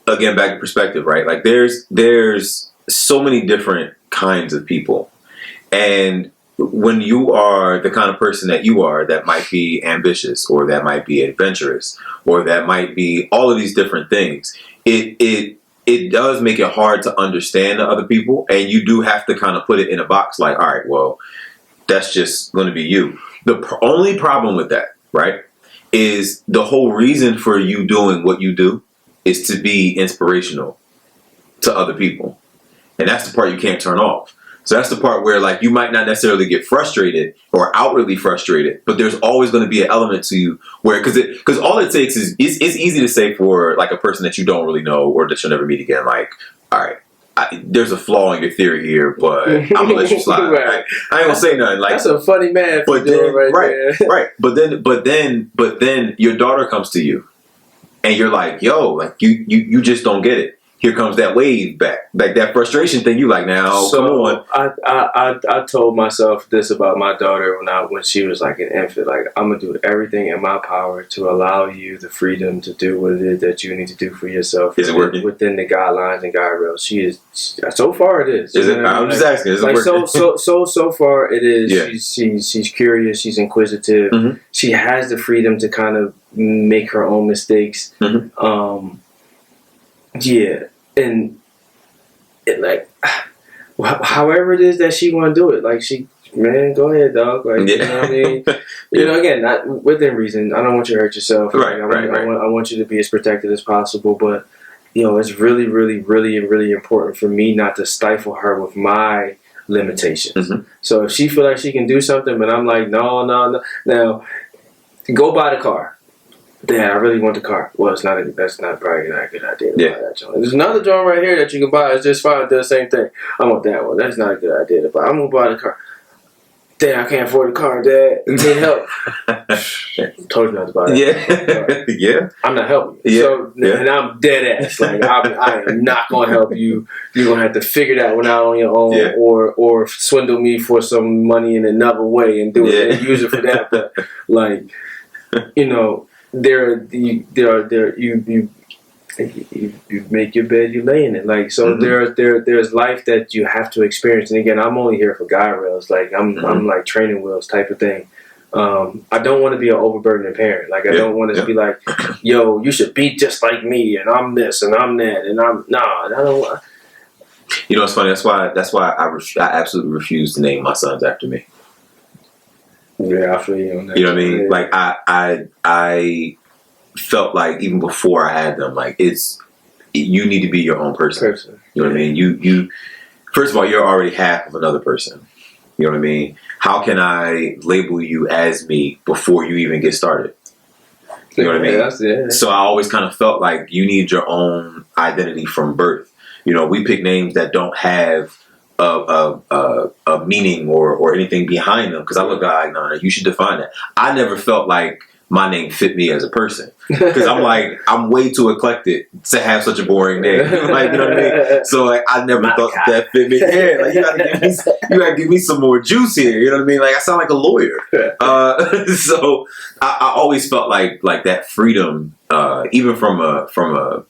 again, back to perspective, right? Like there's so many different kinds of people, and when you are the kind of person that you are, that might be ambitious, or that might be adventurous, or that might be all of these different things, it it does make it hard to understand the other people, and you do have to kind of put it in a box. Like, all right, well, that's just going to be you. The only problem with that, right, is the whole reason for you doing what you do is to be inspirational to other people. And that's the part you can't turn off. So that's the part where, like, you might not necessarily get frustrated or outwardly frustrated, but there's always going to be an element to you where, because all it takes is, it's easy to say for, like, a person that you don't really know or that you'll never meet again, like, all right, there's a flaw in your theory here, but I'm gonna let you slide. Right. I ain't gonna say nothing. Like, that's a funny man. But then, right. But then your daughter comes to you, and you're like, yo, like you just don't get it. Here comes that wave back, like that frustration thing. You like, now, so come on. I told myself this about my daughter when she was like an infant. Like, I'm gonna do everything in my power to allow you the freedom to do what it is that you need to do for yourself. Is it working within the guidelines and guardrails? She is. So far, it is. Is it? I'm just asking. Is it working? So far, it is. Yeah. She's curious. She's inquisitive. Mm-hmm. She has the freedom to kind of make her own mistakes. Mm-hmm. Yeah, and it, like, however it is that she want to do it, like, man, go ahead, dog. Like, you know what I mean? You know, again, not within reason. I don't want you to hurt yourself. Right, like, I want you to be as protected as possible, but you know, it's really, really, really, really important for me not to stifle her with my limitations. Mm-hmm. So if she feel like she can do something, but I'm like, no. Now, go buy the car. Dad, I really want the car. Well, that's not probably not a good idea to buy that joint. There's another joint right here that you can buy. It's just fine. It does the same thing. I want that one. That's not a good idea to buy. I'm going to buy the car. Dad, I can't afford the car, Dad. You need help. Told you not to buy that. Yeah. Yeah. I'm not helping you. Yeah. So, and I'm dead ass. Like, I am not going to help you. You're going to have to figure that one out on your own, or swindle me for some money in another way and do it and use it for that. But, like, you know, you make your bed, you lay in it. Like, so there's life that you have to experience. And again, I'm only here for guide rails. Like, I'm like training wheels type of thing. I don't want to be an overburdening parent. Like, I don't want to be like, yo, you should be just like me, and I'm this and I'm that, and I don't. You know, it's funny. That's why I absolutely refuse to name my sons after me. Yeah, I feel you on that. You know what I mean? Like, I felt like even before I had them, like, you need to be your own person. You know what I mean? You first of all, you're already half of another person. You know what I mean? How can I label you as me before you even get started? You know what I mean? So I always kind of felt like you need your own identity from birth. You know, we pick names that don't have a meaning or anything behind them, because I look like, no, you should define that. I never felt like my name fit me as a person, because I'm like, I'm way too eclectic to have such a boring name. Like, you know what I mean? So, like, I never thought that fit me. Yeah, like, you gotta give me some more juice here. You know what I mean? Like, I sound like a lawyer. So I always felt like that freedom, even from a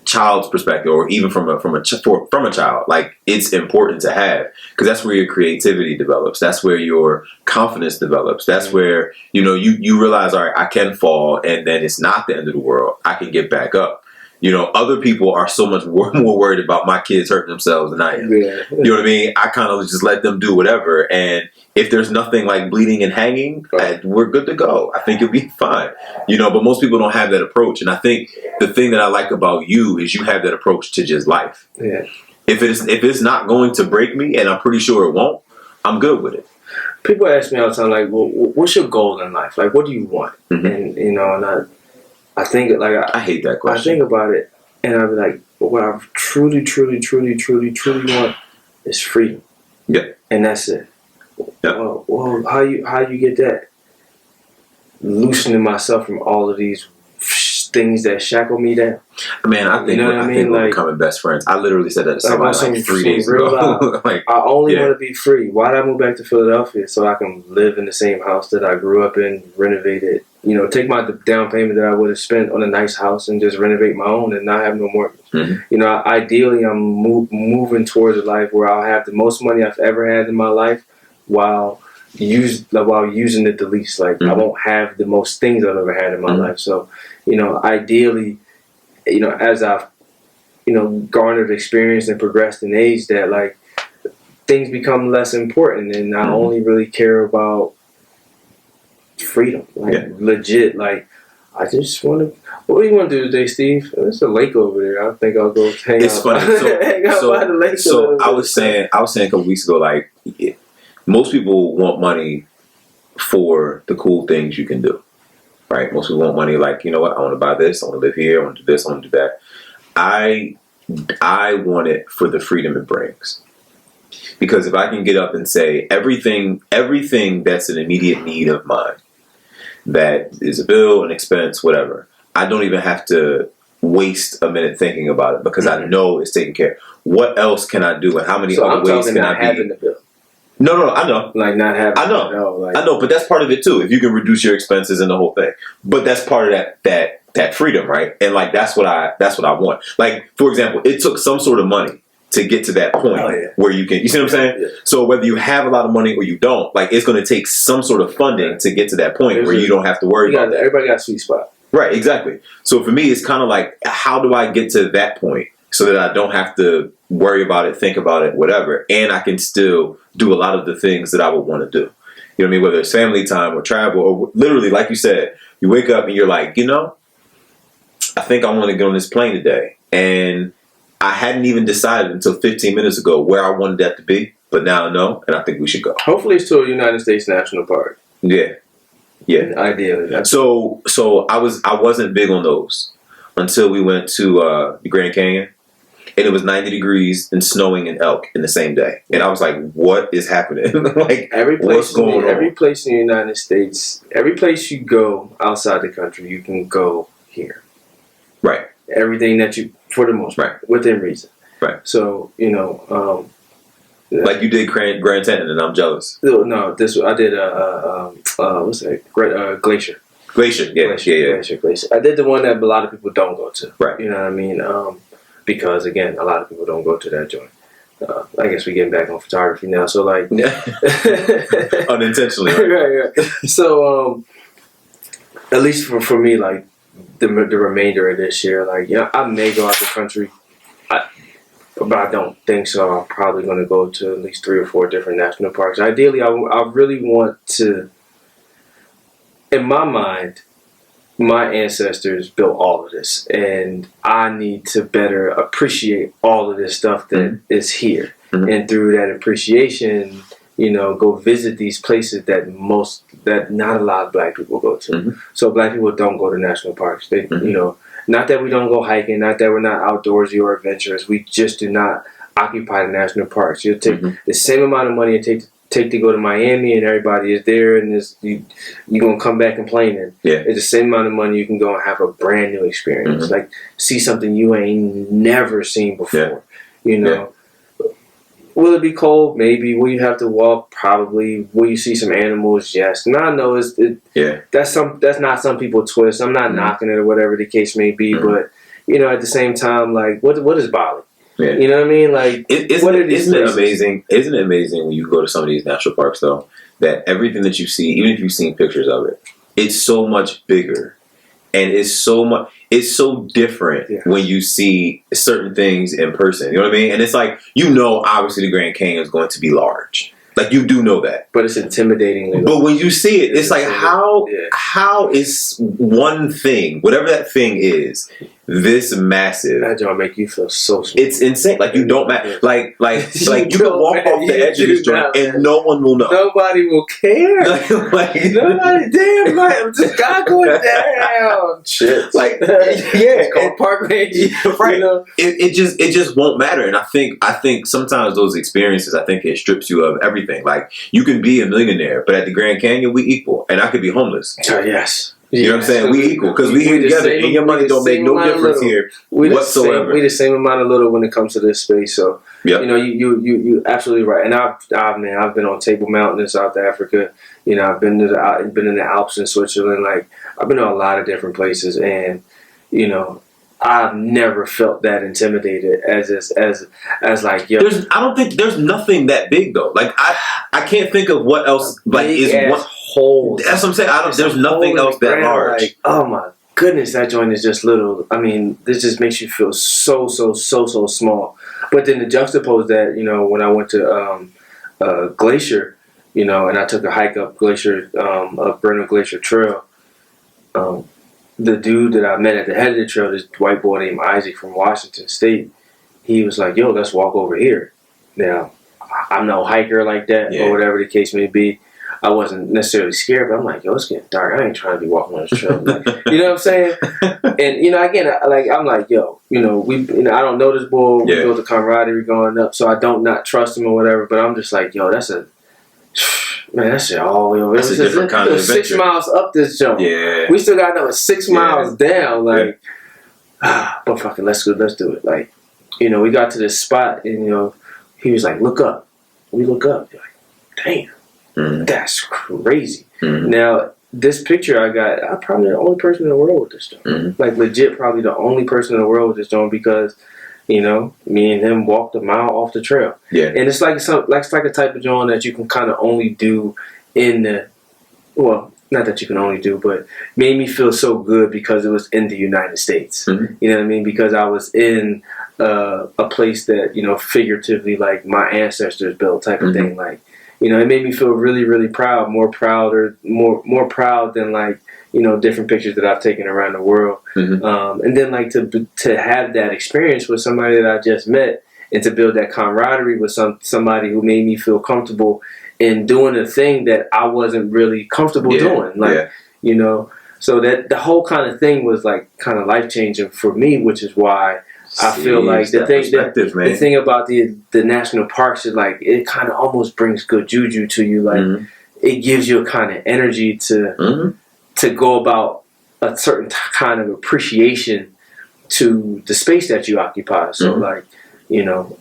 child's perspective, or even from a child, like, it's important to have, because that's where your creativity develops. That's where your confidence develops. That's where, you know, you realize, all right, I can fall, and then it's not the end of the world. I can get back up. You know, other people are so much more worried about my kids hurting themselves than I am. Yeah. You know what I mean? I kind of just let them do whatever, and if there's nothing like bleeding and hanging, we're good to go. I think you'll be fine. You know, but most people don't have that approach, and I think the thing that I like about you is you have that approach to just life. Yeah. If it's not going to break me, and I'm pretty sure it won't, I'm good with it. People ask me all the time, like, well, what's your goal in life? Like, what do you want? Mm-hmm. And, you know, and I think, like, I hate that question. I think about it, and I'll be like, what I truly, truly, truly, truly, truly want is freedom. Yeah. And that's it. Yeah. Well, how you get that? Loosening myself from all of these things that shackle me down. Man, I think we're becoming best friends. I literally said that to somebody like 3 days ago. Like, I only want to be free. Why did I move back to Philadelphia? So I can live in the same house that I grew up in, renovate it. You know, take my down payment that I would have spent on a nice house and just renovate my own and not have no mortgage. Mm-hmm. You know, ideally, I'm moving towards a life where I'll have the most money I've ever had in my life while using it the least. Like, I won't have the most things I've ever had in my life. So, you know, ideally, you know, as I've garnered experience and progressed in age that like things become less important, and I only really care about freedom, like legit. Like I just want to. What do you want to do today, Steve? There's a lake over there. I think I'll go hang out. It's funny. By the lake. So I was saying a couple weeks ago, like most people want money for the cool things you can do, right? Most people want money like, you know what? I want to buy this. I want to live here. I want to do this. I want to do that. I want it for the freedom it brings. Because if I can get up and say everything that's an immediate need of mine, that is a bill, an expense, whatever, I don't even have to waste a minute thinking about it because I know it's taken care of. What else can I do, and how many other ways can I be? The bill. No, I know. Like not having. I know. I know, but that's part of it too. If you can reduce your expenses and the whole thing, but that's part of that freedom, right? And like that's what I want. Like for example, it took some sort of money to get to that point where you can. You see what I'm saying? Yeah. So whether you have a lot of money or you don't, like it's going to take some sort of funding to get to that point where you don't have to worry about that. Everybody got a sweet spot. Right, exactly. So for me, it's kind of like, how do I get to that point so that I don't have to worry about it, think about it, whatever, and I can still do a lot of the things that I would want to do. You know what I mean? Whether it's family time or travel or literally, like you said, you wake up and you're like, I think I want to get on this plane today. And I hadn't even decided until 15 minutes ago where I wanted that to be, but now I know, and I think we should go. Hopefully it's to a United States national park. Yeah. Ideally. So I wasn't big on those until we went to the Grand Canyon, and it was 90 degrees and snowing in Elk in the same day, and I was like, "What is happening? Like, what's going on?" Every place in the United States, every place you go outside the country, you can go here. Right. Everything that you, for the most part, within reason. Right. So like you did Grand Canyon, and I'm jealous. No, I did what's that? Glacier. Glacier. I did the one that a lot of people don't go to. Right. You know what I mean? Because again, a lot of people don't go to that joint. I guess we're getting back on photography now. So like, unintentionally. Right. So at least for me, like the remainder of this year, like I may go out the country. But I don't think so. I'm probably going to go to at least 3 or 4 different national parks. Ideally, I really want to, in my mind, my ancestors built all of this. And I need to better appreciate all of this stuff that is here. Mm-hmm. And through that appreciation, go visit these places that not a lot of black people go to. Mm-hmm. So black people don't go to national parks. They, not that we don't go hiking, not that we're not outdoorsy or adventurous. We just do not occupy the national parks. You'll take the same amount of money it take to go to Miami, and everybody is there, and you're going to come back complaining. Yeah. It's the same amount of money you can go and have a brand new experience. Mm-hmm. Like, see something you ain't never seen before. Yeah. Yeah. Will it be cold? Maybe. Will you have to walk? Probably. Will you see some animals? Yes. No, that's not some people twist. I'm not knocking it or whatever the case may be, but at the same time, like, what is Bali? Yeah. You know what I mean? Like, isn't it amazing? Isn't it amazing when you go to some of these national parks though, that everything that you see, even if you've seen pictures of it, it's so much bigger, and it's so different when you see certain things in person. You know what I mean? And it's like, obviously the Grand Canyon is going to be large. Like, you do know that. But it's intimidating. But when you see it, it's like, how is one thing, whatever that thing is, this massive? That joint make you feel so small. It's insane. Like, you don't matter. Like you can walk off the edge of this joint and no one will know. Nobody will care. Nobody. Damn, man, just God going down. Shit. Like, it's called park range. Right. It just won't matter. And I think sometimes those experiences, it strips you of everything. Like, you can be a millionaire, but at the Grand Canyon, we equal, and I could be homeless. Yes. You know what I'm saying? We equal because we here together, and your money don't make no difference here whatsoever. We the same amount of little when it comes to this space. So you absolutely right. And I've been on Table Mountain in South Africa. I've been in the Alps in Switzerland. Like, I've been to a lot of different places, and I've never felt that intimidated as like, yo. I don't think there's nothing that big though. Like, I can't think of what else like is one hole. That's what I'm saying. There's nothing else that large. Like, oh my goodness, that joint is just little. I mean, this just makes you feel so small. But then to juxtapose that, you know, when I went to Glacier, you know, and I took a hike up Glacier, up Burnham Glacier Trail. The dude that I met at the head of the trail, this white boy named Isaac from Washington State, he was like, "Yo, let's walk over here." Now, I'm no hiker like that, or whatever the case may be. I wasn't necessarily scared, but I'm like, yo, it's getting dark. I ain't trying to be walking on this trail. Like, you know what I'm saying? And, you know, again, I'm like, yo, you know, I don't know this boy. We built a camaraderie going up, so I don't not trust him or whatever, but I'm just like, yo, that's shit all the way over. That's a different kind of adventure. 6 miles up this jump. Yeah. We still got another 6 miles down. Like, but fucking, let's do it. Like, you know, we got to this spot, and, you know, he was like, look up. We look up. You're like, damn. That's crazy. Now, this picture I got, I'm probably the only person in the world with this joint. Like, legit, probably the only person in the world with this joint because, you know, me and him walked a mile off the trail. Yeah. And it's like a type of joint that you can kind of only do in the, well, not that you can only do, but made me feel so good because it was in the United States. You know what I mean? Because I was in a place that, you know, figuratively, like, my ancestors built type of thing. Like, you know, it made me feel really, really proud, more proud than, like, you know, different pictures that I've taken around the world. And then, like, to have that experience with somebody that I just met and to build that camaraderie with somebody who made me feel comfortable in doing a thing that I wasn't really comfortable doing. Like, you know, so that the whole kind of thing was, like, kind of life-changing for me, which is why I feel like the thing about the national parks is, like, it kind of almost brings good juju to you. Like, it gives you a kind of energy to go about a certain kind of appreciation to the space that you occupy. So, like, you know,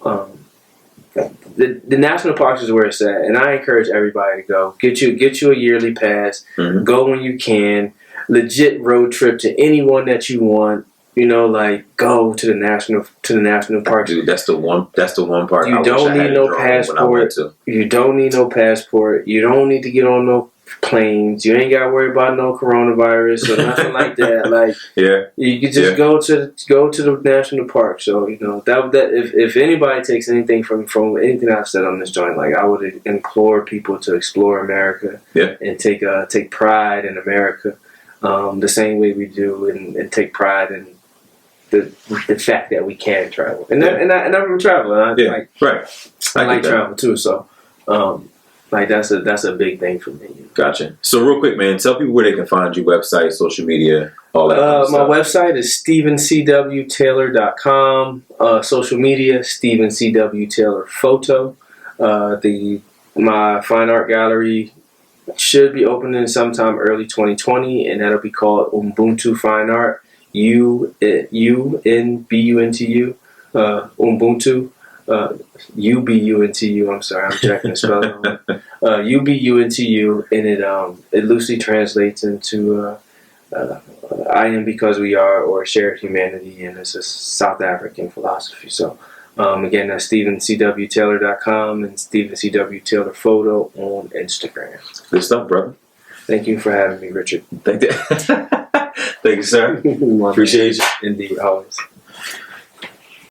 the national parks is where it's at, and I encourage everybody to go. Get you a yearly pass. Go when you can. Legit road trip to anyone that you want. You know, like, go to the national parks. Dude, that's the one part. You don't need no passport. You don't need no passport. You don't need to get on no planes. You ain't got to worry about no coronavirus or nothing like that. Like, you can just go to the national park. So, you know, that if anybody takes anything from anything I've said on this joint, like, I would implore people to explore America and take pride in America, the same way we do, and take pride in the fact that we can travel, and I'm traveling. I like travel too. So, like, that's a big thing for me. Gotcha. So real quick, man, tell people where they can find you: website, social media, all that. My website is stevencwtaylor.com. Social media: Steven C.W. Taylor Photo. My fine art gallery should be opening sometime early 2020, and that'll be called Ubuntu Fine Art. UNBUNTU, Ubuntu, UBUNTU. I'm sorry, I'm checking the spelling. UBUNTU, and it loosely translates into I am because we are, or shared humanity, and it's a South African philosophy. So, again, that's StevenCWTaylor.com and StevenCWTaylor Photo on Instagram. Good stuff, brother. Thank you for having me, Richard. Thank you, sir. Appreciate you. Indeed, always.